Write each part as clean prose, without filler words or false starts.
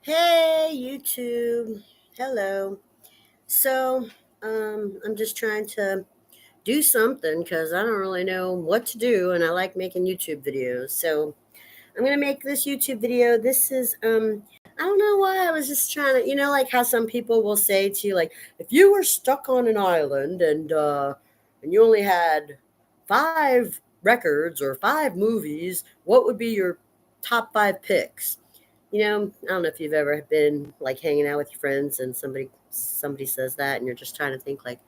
Hey, YouTube. Hello. So, I'm just trying to do something because I don't really know what to do, and I like making YouTube videos. So, I'm gonna make this YouTube video. This is, I don't know why I was just trying to, like how some people will say to you, like, if you were stuck on an island and you only had 5 records or 5 movies, what would be your top 5 picks? I don't know if you've ever been like hanging out with your friends and somebody says that and you're just trying to think like,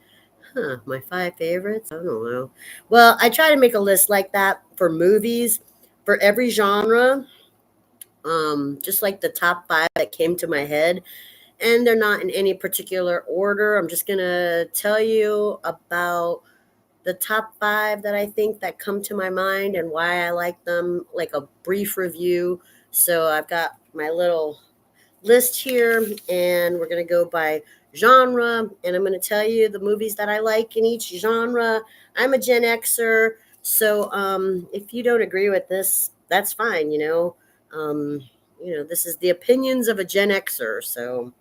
huh, my 5 favorites? I don't know. Well, I try to make a list like that for movies for every genre. Just like the top 5 that came to my head. And they're not in any particular order. I'm just gonna tell you about the top 5 that I think that come to my mind and why I like them, like a brief review. So I've got my little list here, and we're going to go by genre, and I'm going to tell you the movies that I like in each genre. I'm a Gen Xer, so if you don't agree with this, that's fine. This is the opinions of a Gen Xer. So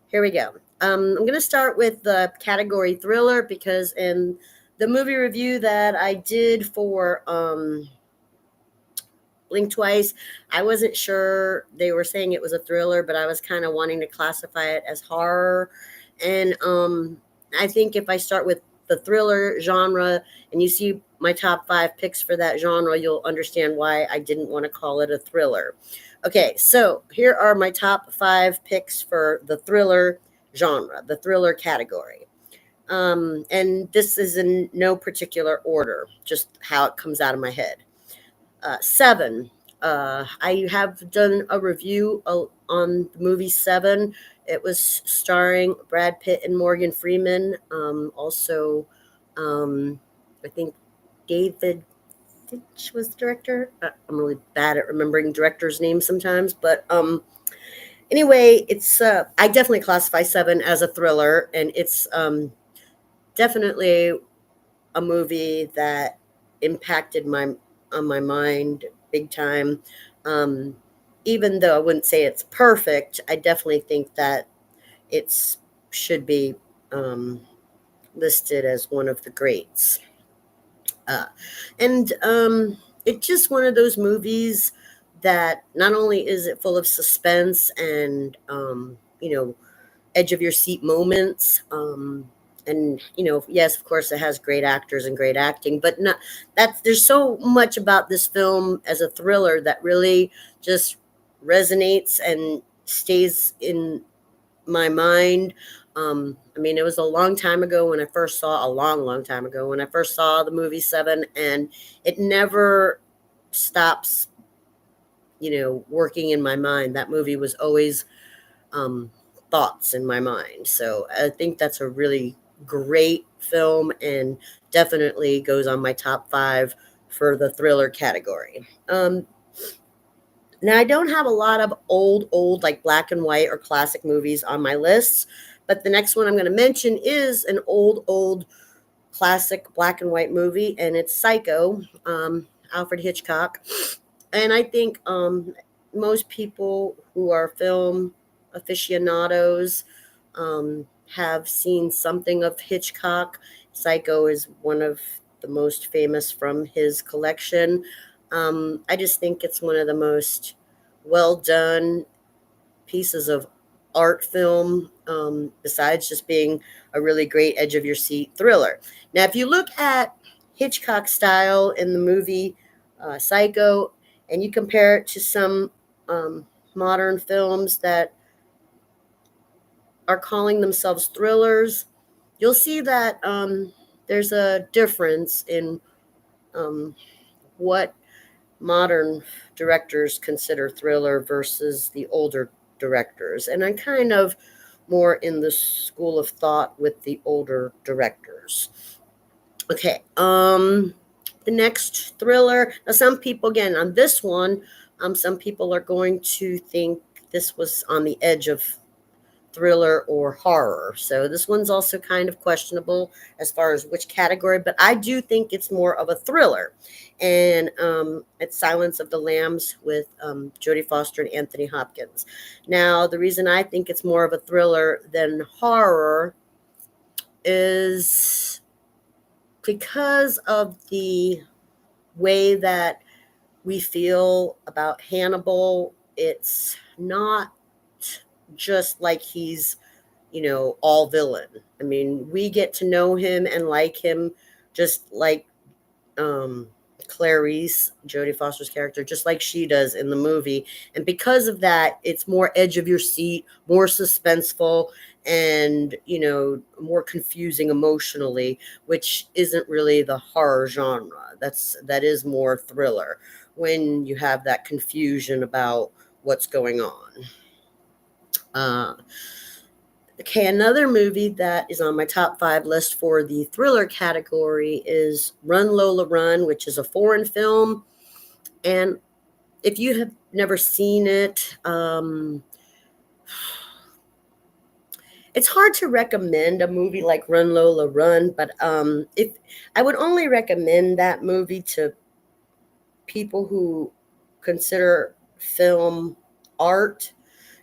here we go. I'm going to start with the category thriller because in the movie review that I did for Blink Twice, I wasn't sure they were saying it was a thriller, but I was kind of wanting to classify it as horror. And I think if I start with the thriller genre and you see my top 5 picks for that genre, you'll understand why I didn't want to call it a thriller. Okay, so here are my top 5 picks for the thriller genre, the thriller category. And this is in no particular order, just how it comes out of my head. Seven. I have done a review on the movie Seven. It was starring Brad Pitt and Morgan Freeman. Also, I think David Finch was the director. I'm really bad at remembering directors' names sometimes, but anyway, it's I definitely classify Seven as a thriller, and it's definitely a movie that impacted my mind big time. Um, Even though I wouldn't say it's perfect, I definitely think that it's should be um, listed as one of the greats. Uh, and it's just one of those movies that not only is it full of suspense and edge of your seat moments. And yes, of course, it has great actors and great acting, but not that there's so much about this film as a thriller that really just resonates and stays in my mind. I mean, it was a long time ago when I first saw a long, long time ago when I first saw the movie Seven, and it never stops, working in my mind. That movie was always um, thoughts in my mind. So I think that's a really great film and definitely goes on my top 5 for the thriller category. Now, I don't have a lot of old, like black and white or classic movies on my list, but the next one I'm going to mention is an old classic black and white movie, and it's Psycho, Alfred Hitchcock. And I think most people who are film aficionados have seen something of Hitchcock. Psycho is one of the most famous from his collection. I just think it's one of the most well done pieces of art film, besides just being a really great edge of your seat thriller. Now, if you look at Hitchcock style in the movie Psycho, and you compare it to some modern films that are calling themselves thrillers, you'll see that there's a difference in um, what modern directors consider thriller versus the older directors. And I'm kind of more in the school of thought with the older directors. Okay. The next thriller. Now, some people, again, on this one, some people are going to think this was on the edge of thriller or horror. So this one's also kind of questionable as far as which category, but I do think it's more of a thriller. And it's Silence of the Lambs with Jodie Foster and Anthony Hopkins. Now, the reason I think it's more of a thriller than horror is because of the way that we feel about Hannibal. It's not just like he's, all villain. I mean, we get to know him and like him just like um Clarice, Jodie Foster's character, just like she does in the movie. And because of that, it's more edge of your seat, more suspenseful, and more confusing emotionally, which isn't really the horror genre. That is more thriller when you have that confusion about what's going on. Uh, Okay, another movie that is on my top five list for the thriller category is Run Lola Run, which is a foreign film. And if you have never seen it, it's hard to recommend a movie like Run Lola Run, but if I would only recommend that movie to people who consider film art.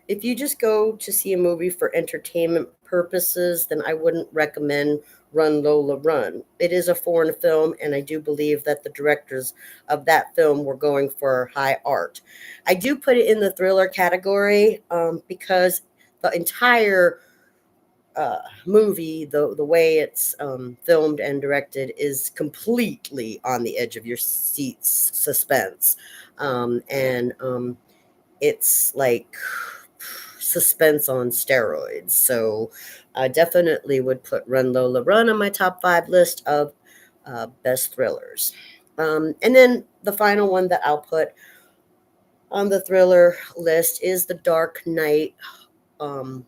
If you just go to see a movie for entertainment purposes, then I wouldn't recommend Run Lola Run. It is a foreign film, and I do believe that the directors of that film were going for high art. I do put it in the thriller category because the entire movie, the way it's filmed and directed, is completely on the edge of your seats suspense. And it's like suspense on steroids. So I definitely would put Run Lola Run on my top five list of best thrillers. And then the final one that I'll put on the thriller list is The Dark Knight, um,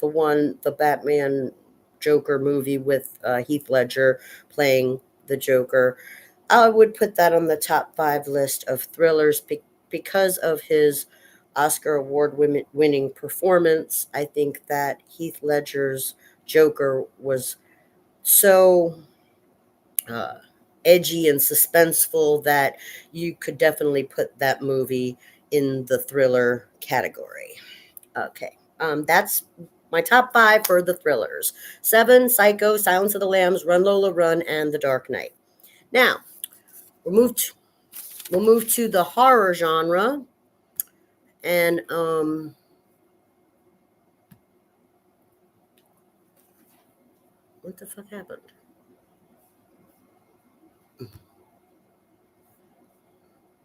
the Batman Joker movie with Heath Ledger playing the Joker. I would put that on the top five list of thrillers because of his Oscar award winning performance. I think that Heath Ledger's Joker was so uh, edgy and suspenseful that you could definitely put that movie in the thriller category. Okay, that's my top five for the thrillers: Seven, Psycho, Silence of the Lambs, Run Lola Run, and The Dark Knight. Now we'll move to, we'll move to the horror genre, and what the fuck happened?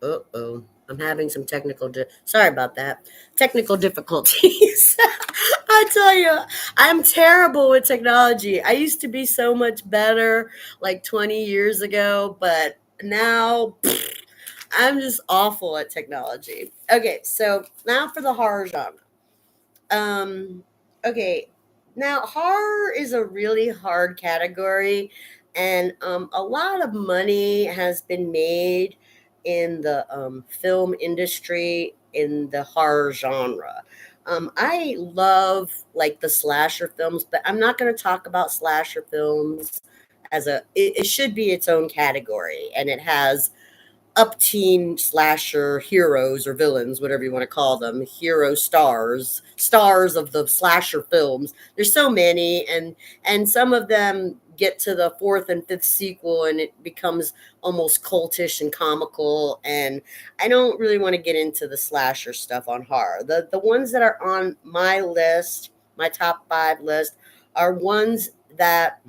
Uh-oh. I'm having some sorry about that. Technical difficulties. I tell you, I'm terrible with technology. I used to be so much better like 20 years ago, but now I'm just awful at technology. Okay, so now for the horror genre. Um, okay, now horror is a really hard category, and a lot of money has been made in the film industry in the horror genre. I love like the slasher films, but I'm not going to talk about slasher films as it should be its own category, and it has up-teen slasher heroes or villains, whatever you want to call them, hero stars of the slasher films. There's so many, and some of them get to the fourth and fifth sequel, and it becomes almost cultish and comical. And I don't really want to get into the slasher stuff on horror. The ones that are on my list, my top five list, are ones that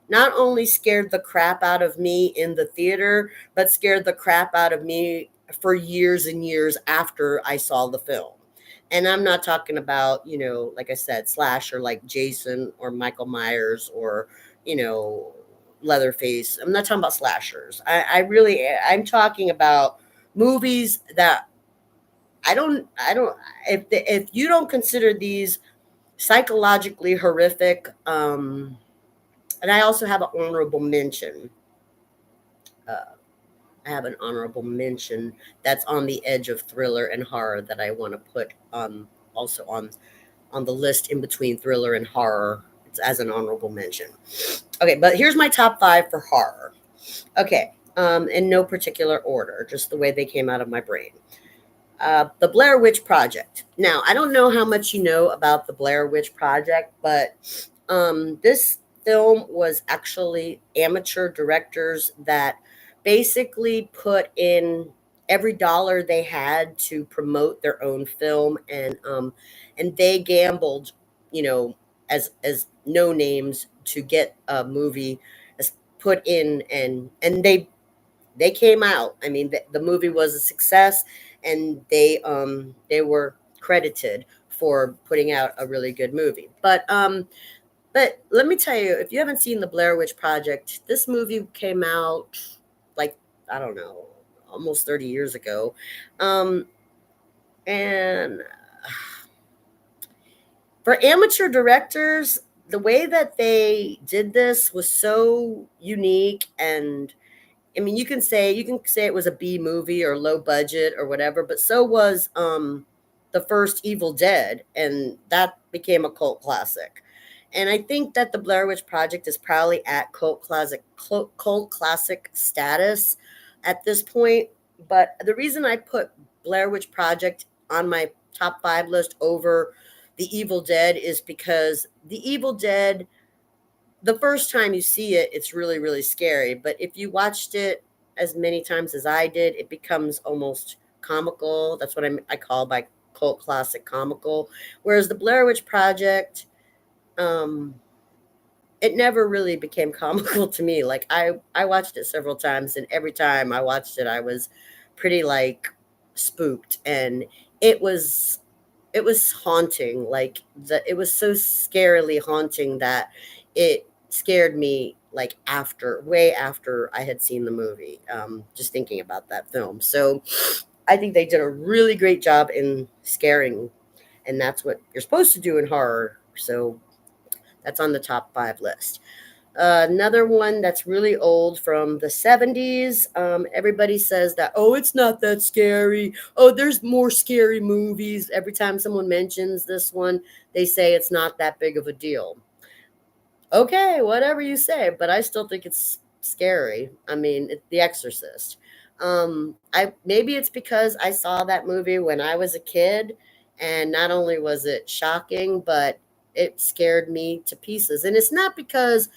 not only scared the crap out of me in the theater, but scared the crap out of me for years and years after I saw the film. And I'm not talking about, like I said, slasher like Jason or Michael Myers or, you know, Leatherface. I'm not talking about slashers. I'm talking about movies that if you don't consider these psychologically horrific, and I also have an honorable mention. Uh, I have an honorable mention that's on the edge of thriller and horror that I want to put also on on the list in between thriller and horror. It's as an honorable mention. Okay, but here's my top 5 for horror. Okay, in no particular order, just the way they came out of my brain. The Blair Witch Project. Now, I don't know how much you know about the Blair Witch Project, but this film was actually amateur directors that basically put in every dollar they had to promote their own film, and they gambled, you know, as no names to get a movie as put in, and they came out. I mean, the movie was a success, and they were credited for putting out a really good movie. But let me tell you, if you haven't seen the Blair Witch Project, this movie came out like, I don't know, almost 30 years ago. Um, and for amateur directors, the way that they did this was so unique. And I mean, you can say it was a B movie or low budget or whatever, but so was the first Evil Dead, and that became a cult classic. And I think that the Blair Witch Project is probably at cult classic status at this point. But the reason I put Blair Witch Project on my top 5 list over the Evil Dead is because the Evil Dead, the first time you see it, it's really, really scary. But if you watched it as many times as I did, it becomes almost comical. That's what I call by cult classic comical. Whereas the Blair Witch Project, um, it never really became comical to me. Like I watched it several times, and every time I watched it, I was pretty like spooked, and it was it was haunting. Like it was so scarily haunting that it scared me like after way after I had seen the movie. Just thinking about that film. So I think they did a really great job in scaring, and that's what you're supposed to do in horror. So that's on the top 5 list. Another one that's really old from the 70s. Everybody says that, oh, it's not that scary. Oh, there's more scary movies. Every time someone mentions this one, they say it's not that big of a deal. Okay, whatever you say, but I still think it's scary. I mean, The Exorcist. I maybe it's because I saw that movie when I was a kid, and not only was it shocking, but it scared me to pieces. And it's not because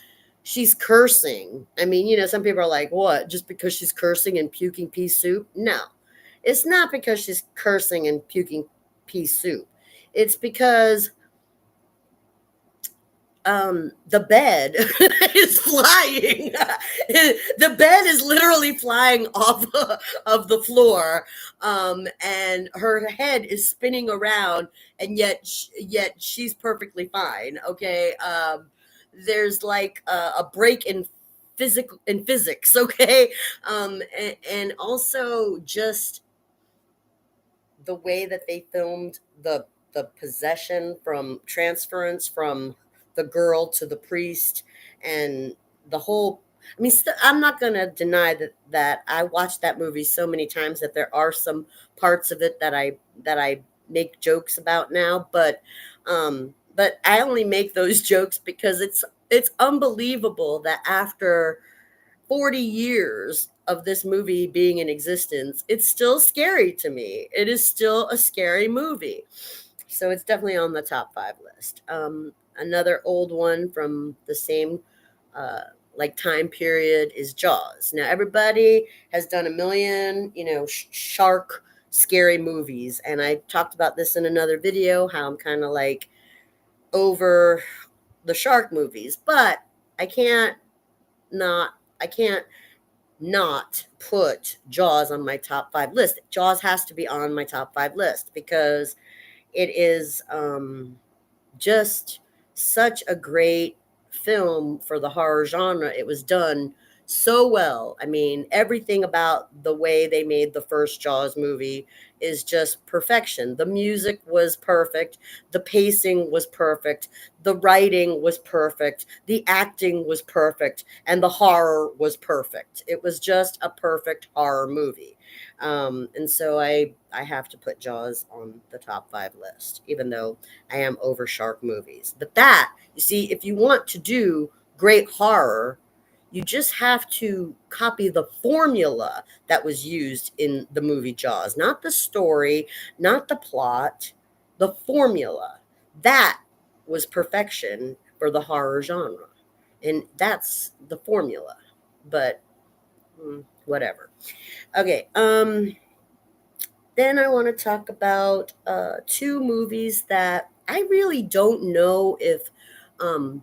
she's cursing. I mean, some people are like, "What? Just because she's cursing and puking pea soup?" No, it's not because she's cursing and puking pea soup. It's because the bed is flying. The bed is literally flying off of the floor, and her head is spinning around, and yet she's perfectly fine. Okay, there's like a break in physics. Okay, and also just the way that they filmed the possession from transference from the girl to the priest, and the whole. I mean, I'm not going to deny that I watched that movie so many times that there are some parts of it that I make jokes about now, but I only make those jokes because it's unbelievable that after 40 years of this movie being in existence, it's still scary to me. It is still a scary movie. So it's definitely on the top 5 list. Another old one from the same uh, like time period is Jaws. Now everybody has done a million, shark scary movies, and I talked about this in another video how I'm kind of like over the shark movies, but I can't not I can't not put Jaws on my top 5 list. Jaws has to be on my top 5 list because it is just such a great film for the horror genre. It was done so well. I mean, everything about the way they made the first Jaws movie is just perfection. The music was perfect, the pacing was perfect, the writing was perfect, the acting was perfect, and the horror was perfect. It was just a perfect horror movie. And so I have to put Jaws on the top 5 list, even though I am over shark movies. But that, you see, if you want to do great horror, you just have to copy the formula that was used in the movie Jaws, not the story, not the plot, the formula. That was perfection for the horror genre. And that's the formula. But whatever. Okay, then I want to talk about two movies that I really don't know if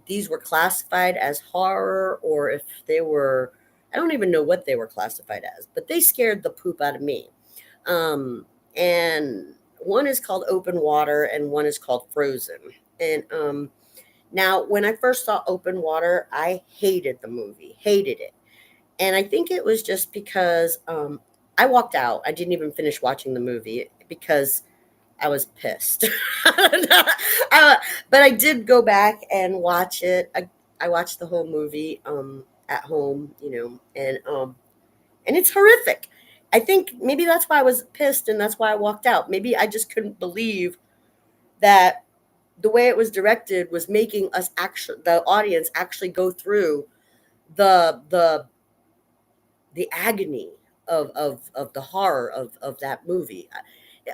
these were classified as horror or if they were, I don't even know what they were classified as, but they scared the poop out of me. And one is called Open Water and one is called Frozen. And now, when I first saw Open Water, I hated the movie, hated it. And I think it was just because I walked out. I didn't even finish watching the movie because I was pissed. But I did go back and watch it. I watched the whole movie at home, and it's horrific. I think maybe that's why I was pissed and that's why I walked out. Maybe I just couldn't believe that the way it was directed was making us actually, the audience, actually go through the the the agony of the horror of that movie.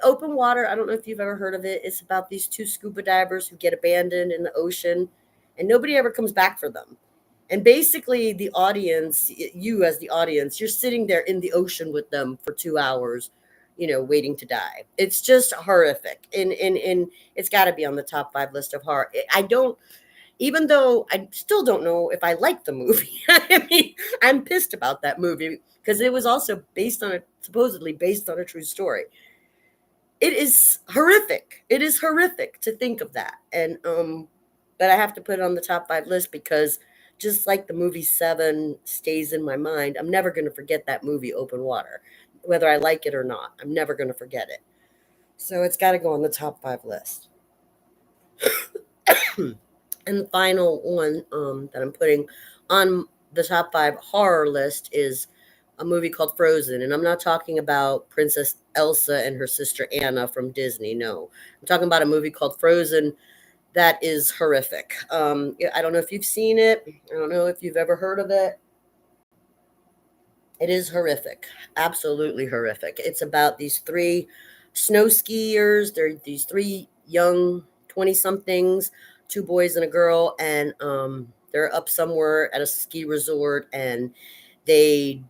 Open Water, I don't know if you've ever heard of it. It's about these two scuba divers who get abandoned in the ocean and nobody ever comes back for them. And basically the audience, you as the audience, you're sitting there in the ocean with them for 2 hours, waiting to die. It's just horrific. And it's got to be on the top 5 list of horror. I don't, even though I still don't know if I like the movie. I mean, I'm pissed about that movie because it was also supposedly based on a true story. It is horrific. It is horrific to think of that. And but I have to put it on the top 5 list because just like the movie Seven stays in my mind, I'm never going to forget that movie Open Water, whether I like it or not. I'm never going to forget it. So it's got to go on the top 5 list. And the final one that I'm putting on the top 5 horror list is a movie called Frozen. And I'm not talking about Princess Elsa and her sister Anna from Disney. No, I'm talking about a movie called Frozen that is horrific. I don't know if you've seen it. I don't know if you've ever heard of it. It is horrific, absolutely horrific. It's about these three snow skiers. They're these three young 20 somethings, two boys and a girl, and they're up somewhere at a ski resort and they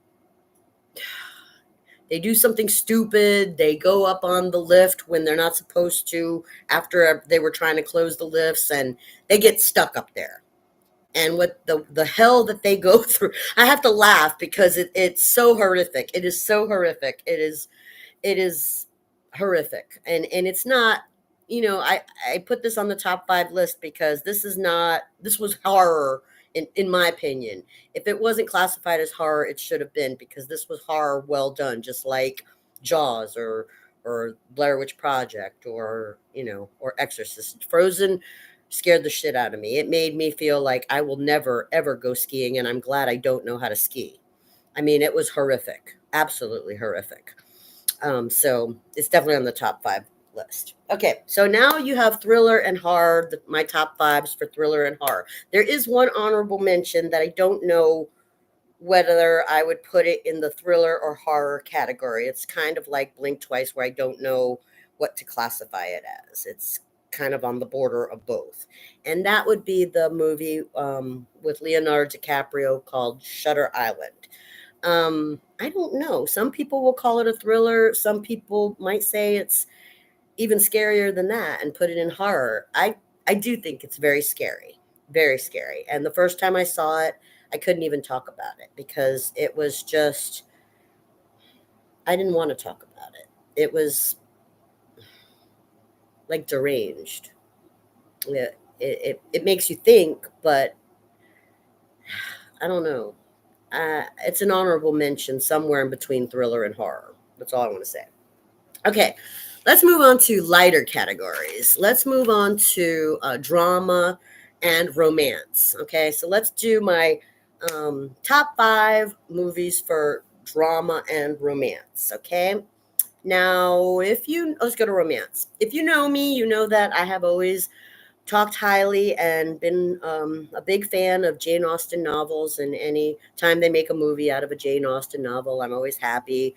they do something stupid. They go up on the lift when they're not supposed to after they were trying to close the lifts and they get stuck up there. And what the hell that they go through. I have to laugh because it's so horrific. It is so horrific. It is horrific. And it's not, I put this on the top 5 list because this was horror in my opinion. If it wasn't classified as horror, it should have been because this was horror well done, just like Jaws or Blair Witch Project or Exorcist. Frozen scared the shit out of me. It made me feel like I will never ever go skiing and I'm glad I don't know how to ski. I mean, it was horrific. Absolutely horrific. So it's definitely on the top 5 list. Okay, so now you have thriller and horror, my top 5s for thriller and horror. There is one honorable mention that I don't know whether I would put it in the thriller or horror category. It's kind of like Blink Twice, where I don't know what to classify it as. It's kind of on the border of both. And that would be the movie with Leonardo DiCaprio called Shutter Island. I don't know. Some people will call it a thriller. Some people might say it's even scarier than that and put it in horror. I do think it's very scary, very scary. And the first time I saw it, I couldn't even talk about it because it was just I didn't want to talk about it. It was like deranged. It makes you think, but I don't know. It's an honorable mention somewhere in between thriller and horror. That's all I want to say. Okay, let's move on to lighter categories. Let's move on to drama and romance. Okay, so let's do my top 5 movies for drama and romance. Okay. Now, let's go to romance. If you know me, you know that I have always talked highly and been a big fan of Jane Austen novels. And any time they make a movie out of a Jane Austen novel, I'm always happy.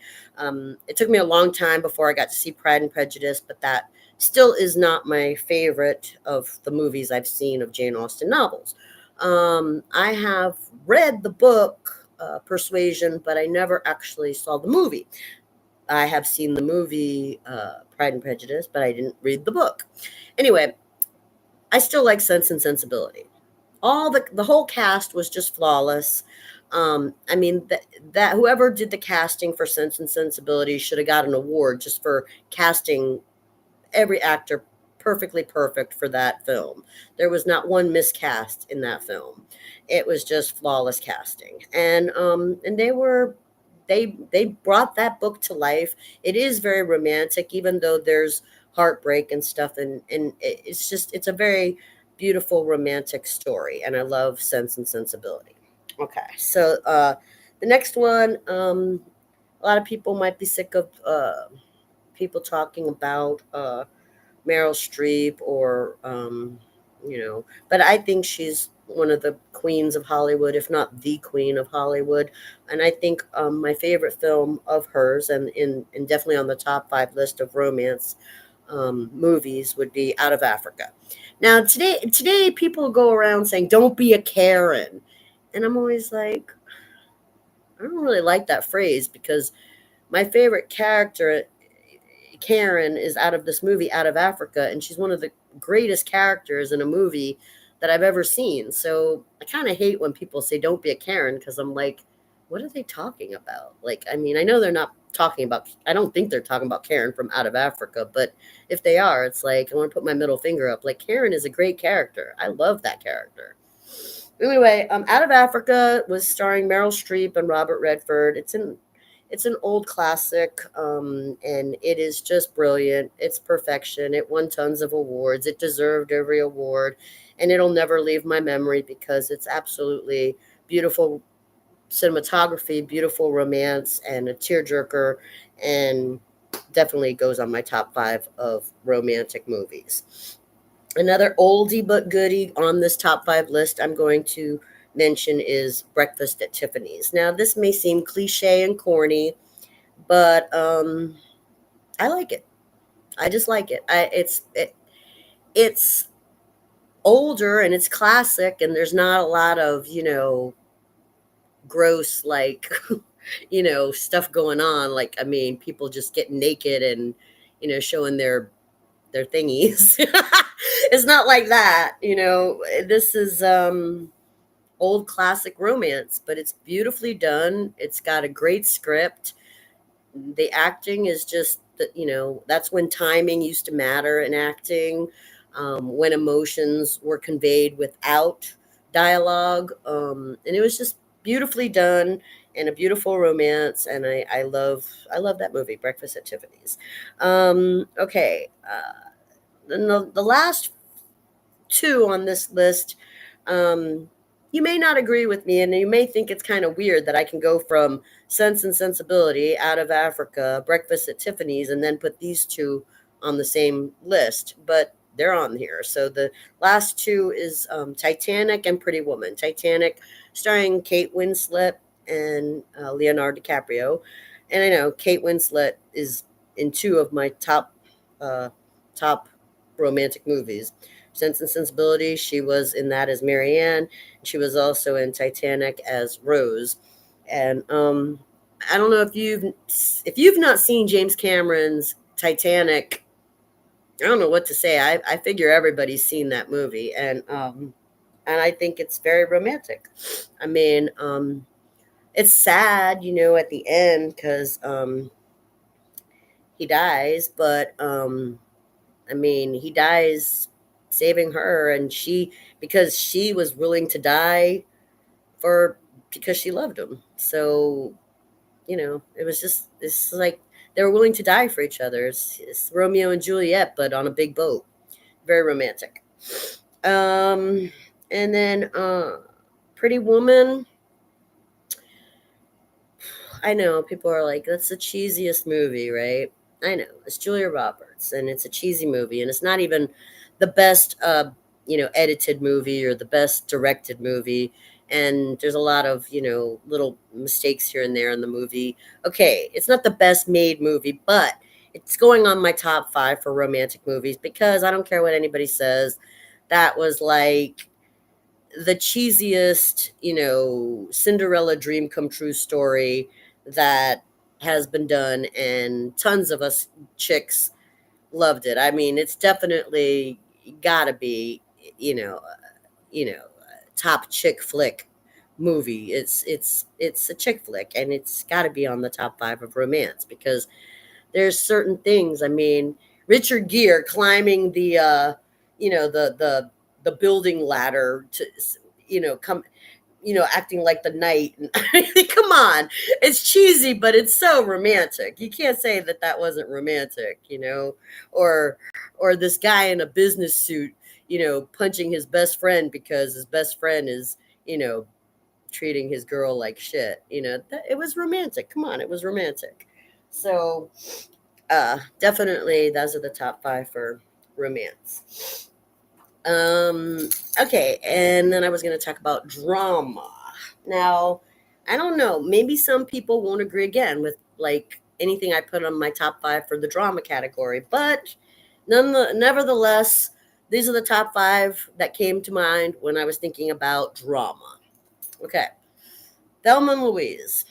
It took me a long time before I got to see Pride and Prejudice, but that still is not my favorite of the movies I've seen of Jane Austen novels. I have read the book Persuasion, but I never actually saw the movie. I have seen the movie Pride and Prejudice, but I didn't read the book. Anyway, I still like Sense and Sensibility. All the whole cast was just flawless. I mean that whoever did the casting for Sense and Sensibility should have got an award just for casting every actor perfectly perfect for that film. There was not one miscast in that film. It was just flawless casting, and they brought that book to life. It is very romantic, even though there's heartbreak and stuff, and it's a very beautiful romantic story, and I love Sense and Sensibility. Okay, so the next one, a lot of people might be sick of people talking about Meryl Streep or but I think she's one of the queens of Hollywood, if not the queen of Hollywood. And I think my favorite film of hers, and definitely on the top five list of romance movies, would be Out of Africa. Now today people go around saying, "Don't be a Karen," and I'm always like, I don't really like that phrase because my favorite character, Karen, is out of this movie, Out of Africa, and she's one of the greatest characters in a movie that I've ever seen. So I kind of hate when people say "Don't be a Karen" because I'm like, what are they talking about? Like, I mean, I know they're not talking about. I don't think they're talking about Karen from Out of Africa, but if they are, it's like I want to put my middle finger up. Like, Karen is a great character. I love that character. Anyway, Out of Africa was starring Meryl Streep and Robert Redford. It's an old classic, and it is just brilliant. It's perfection. It won tons of awards. It deserved every award, and it'll never leave my memory because it's absolutely beautiful cinematography, beautiful romance, and a tearjerker, and definitely goes on my top five of romantic movies. Another oldie but goodie on this top five list I'm going to mention is Breakfast at Tiffany's. Now, this may seem cliche and corny, but I like it. I just like it. It's older and it's classic, and there's not a lot of gross stuff going on. Like, I mean, people just getting naked and showing their thingies. It's not like that. This is old classic romance, but it's beautifully done. It's got a great script. The acting is just that's when timing used to matter in acting, when emotions were conveyed without dialogue, and it was just beautifully done and a beautiful romance. And I love that movie, Breakfast at Tiffany's. Okay, then the last two on this list, um, you may not agree with me, and you may think it's kind of weird that I can go from Sense and Sensibility, Out of Africa, Breakfast at Tiffany's, and then put these two on the same list, but they're on here. So the last two is Titanic and Pretty Woman. Titanic, starring Kate Winslet and Leonardo DiCaprio, and I know Kate Winslet is in two of my uh, top romantic movies. Sense and Sensibility, she was in that as Marianne. She was also in Titanic as Rose. And I don't know if you've not seen James Cameron's Titanic. I don't know what to say. I figure everybody's seen that movie, and I think it's very romantic. I mean, it's sad, at the end because he dies, but I mean, he dies saving her, and because she was willing to die for because she loved him. So, it was just it's like they were willing to die for each other. It's Romeo and Juliet, but on a big boat. Very romantic. Um, and then Pretty Woman. I know people are like, that's the cheesiest movie, right? I know it's Julia Roberts, and it's a cheesy movie, and it's not even the best, edited movie or the best directed movie. And there's a lot of little mistakes here and there in the movie. Okay, it's not the best made movie, but it's going on my top five for romantic movies because I don't care what anybody says. That was like the cheesiest, Cinderella dream come true story that has been done, and tons of us chicks loved it. I mean, it's definitely gotta be, you know, you know, top chick flick movie. It's a chick flick, and it's got to be on the top five of romance because there's certain things. I mean, Richard Gere climbing the the building ladder to come, acting like the knight. And come on, it's cheesy, but it's so romantic. You can't say that that wasn't romantic, or this guy in a business suit, punching his best friend because his best friend is, you know, treating his girl like shit. It was romantic. Come on, it was romantic. So, definitely, those are the top five for romance. Um, okay, and then I was going to talk about drama. Now, I don't know. Maybe some people won't agree again with like anything I put on my top five for the drama category, but nevertheless, these are the top five that came to mind when I was thinking about drama. Okay, Thelma and Louise.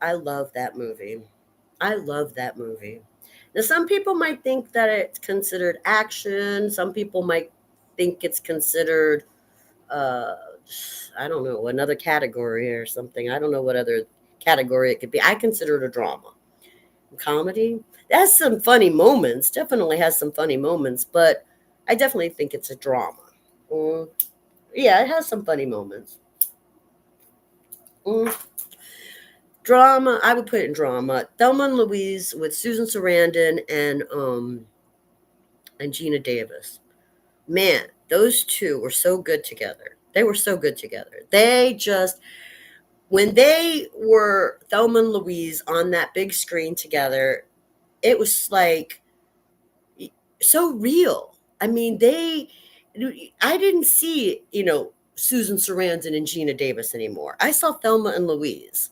I love that movie. I love that movie. Now, some people might think that it's considered action. Some people might think it's considered, uh, I don't know, another category or something. I don't know what other category it could be. I consider it a drama. Comedy. It has some funny moments, definitely has some funny moments, but I definitely think it's a drama. Mm, yeah, it has some funny moments. Mm, drama, I would put it in drama. Thelma and Louise with Susan Sarandon and Gina Davis. Man, those two were so good together. They were so good together. They just, when they were Thelma and Louise on that big screen together, it was like so real. I mean, I didn't see, Susan Sarandon and Gina Davis anymore. I saw Thelma and Louise.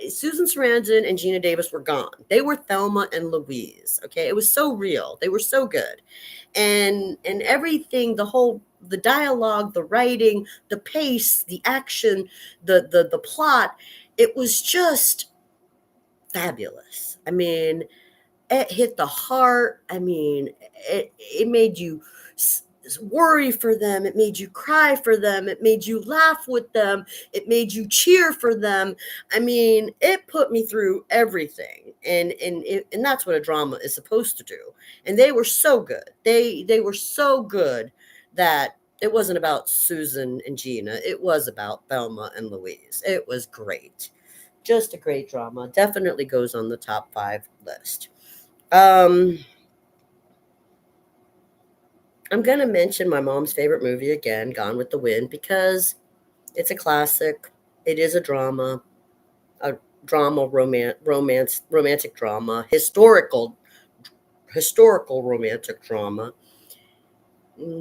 Susan Sarandon and Gina Davis were gone. They were Thelma and Louise. Okay, it was so real. They were so good, and everything, the dialogue, the writing, the pace, the action, the plot. It was just fabulous. I mean, it hit the heart. I mean, it made you worry for them. It made you cry for them. It made you laugh with them. It made you cheer for them. I mean, it put me through everything, and that's what a drama is supposed to do. And they were so good. They were so good that it wasn't about Susan and Gina. It was about Thelma and Louise. It was great. Just a great drama. Definitely goes on the top five list. Um, I'm gonna mention my mom's favorite movie again, Gone with the Wind, because it's a classic. It is a drama, romantic drama, historical romantic drama.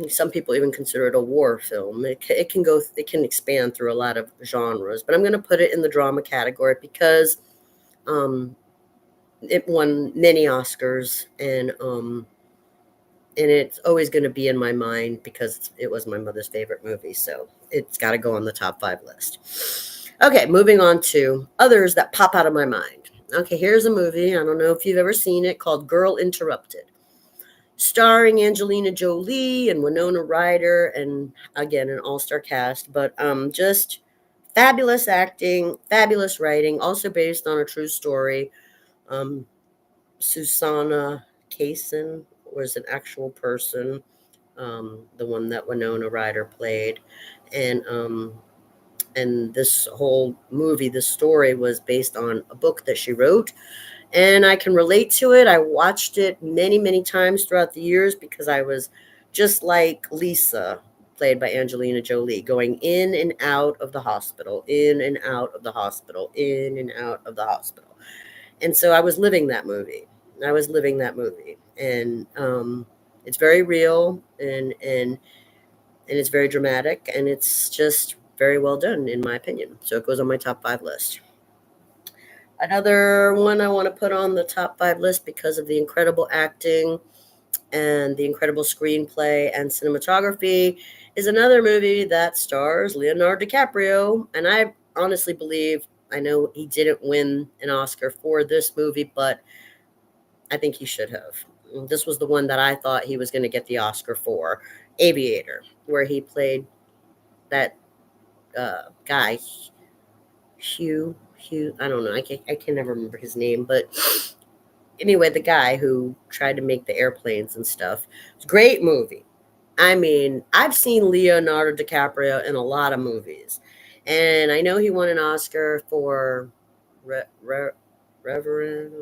Some people even consider it a war film. It can expand through a lot of genres, but I'm going to put it in the drama category because um, it won many Oscars, and it's always going to be in my mind because it was my mother's favorite movie. So it's got to go on the top five list. Okay, moving on to others that pop out of my mind. Okay, here's a movie. I don't know if you've ever seen it, called Girl Interrupted, starring Angelina Jolie and Winona Ryder, and again, an all-star cast. But just fabulous acting, fabulous writing, also based on a true story. Um, Susanna Kaysen was an actual person, the one that Winona Ryder played, and this whole movie, this story was based on a book that she wrote, and I can relate to it. I watched it many, many times throughout the years because I was just like Lisa, played by Angelina Jolie, going in and out of the hospital, in and out of the hospital, in and out of the hospital. And so I was living that movie. I was living that movie, and it's very real, and it's very dramatic, and it's just very well done, in my opinion. So it goes on my top 5 list. Another one I want to put on the top 5 list because of the incredible acting and the incredible screenplay and cinematography is another movie that stars Leonardo DiCaprio. And I honestly believe, I know he didn't win an Oscar for this movie, but I think he should have. This was the one that I thought he was going to get the Oscar for, Aviator, where he played that guy, Hugh. I don't know. I can never remember his name, but anyway, the guy who tried to make the airplanes and stuff. It's a great movie. I mean, I've seen Leonardo DiCaprio in a lot of movies, and I know he won an Oscar for Reverend.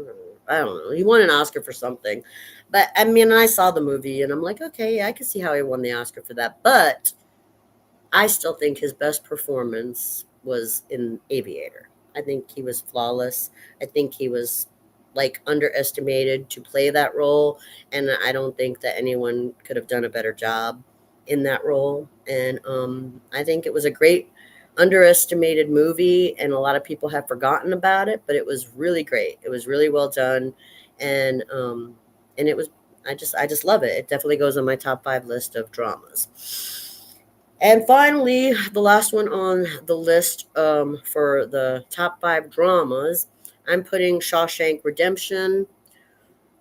I don't know. He won an Oscar for something, but I mean, I saw the movie, and I'm like, okay, yeah, I can see how he won the Oscar for that. But I still think his best performance was in Aviator. I think he was flawless. I think he was like underestimated to play that role, and I don't think that anyone could have done a better job in that role. And I think it was a great underestimated movie, and a lot of people have forgotten about it, but it was really great. It was really well done, and it was. I just love it. It definitely goes on my top 5 list of dramas. And finally, the last one on the list for the top 5 dramas, I'm putting Shawshank Redemption,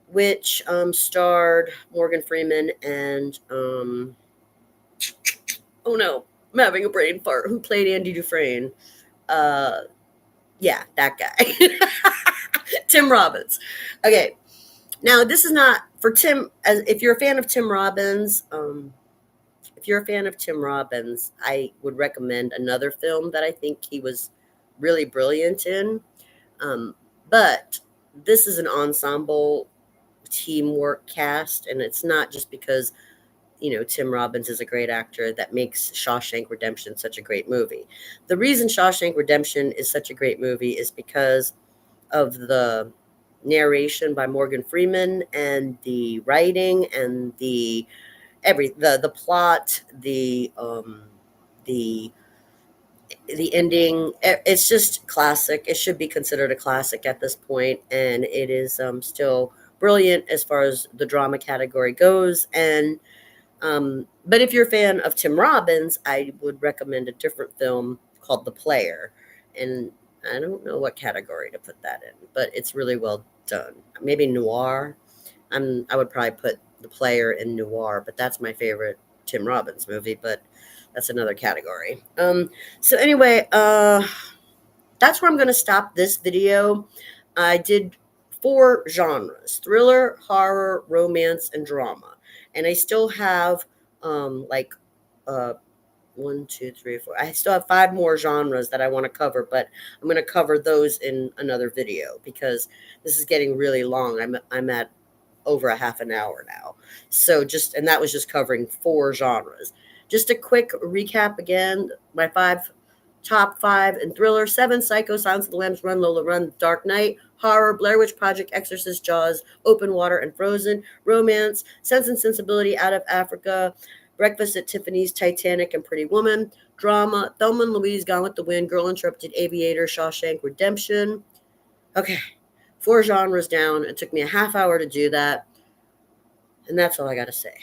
which starred Morgan Freeman and, oh no, I'm having a brain fart. Who played Andy Dufresne? Uh, yeah, that guy. Tim Robbins. Okay, now this is not for Tim. As if you're a fan of Tim Robbins, if you're a fan of Tim Robbins, I would recommend another film that I think he was really brilliant in. Um, but this is an ensemble teamwork cast, and it's not just because Tim Robbins is a great actor that makes Shawshank Redemption such a great movie. The reason Shawshank Redemption is such a great movie is because of the narration by Morgan Freeman and the writing and the plot, the the ending. It's just classic. It should be considered a classic at this point, and it is still brilliant as far as the drama category goes. And but if you're a fan of Tim Robbins, I would recommend a different film called The Player, and I don't know what category to put that in, but it's really well done. Maybe noir. I would probably put The Player in noir, but that's my favorite Tim Robbins movie. But that's another category. So anyway, that's where I'm going to stop this video. I did 4 genres: thriller, horror, romance, and drama. And I still have like uh, 1, 2, 3, 4. I still have 5 more genres that I want to cover, but I'm going to cover those in another video because this is getting really long. I'm at over a half an hour now. So and that was just covering 4 genres. Just a quick recap again. My top 5 in thriller: Seven, Psycho, Silence of the Lambs, Run Lola Run, Dark Knight; horror: Blair Witch Project, Exorcist, Jaws, Open Water, and Frozen; romance: Sense and Sensibility, Out of Africa, Breakfast at Tiffany's, Titanic, and Pretty Woman; drama: Thelma and Louise, Gone with the Wind, Girl Interrupted, Aviator, Shawshank Redemption. Okay, 4 genres down. It took me a half hour to do that. And that's all I got to say.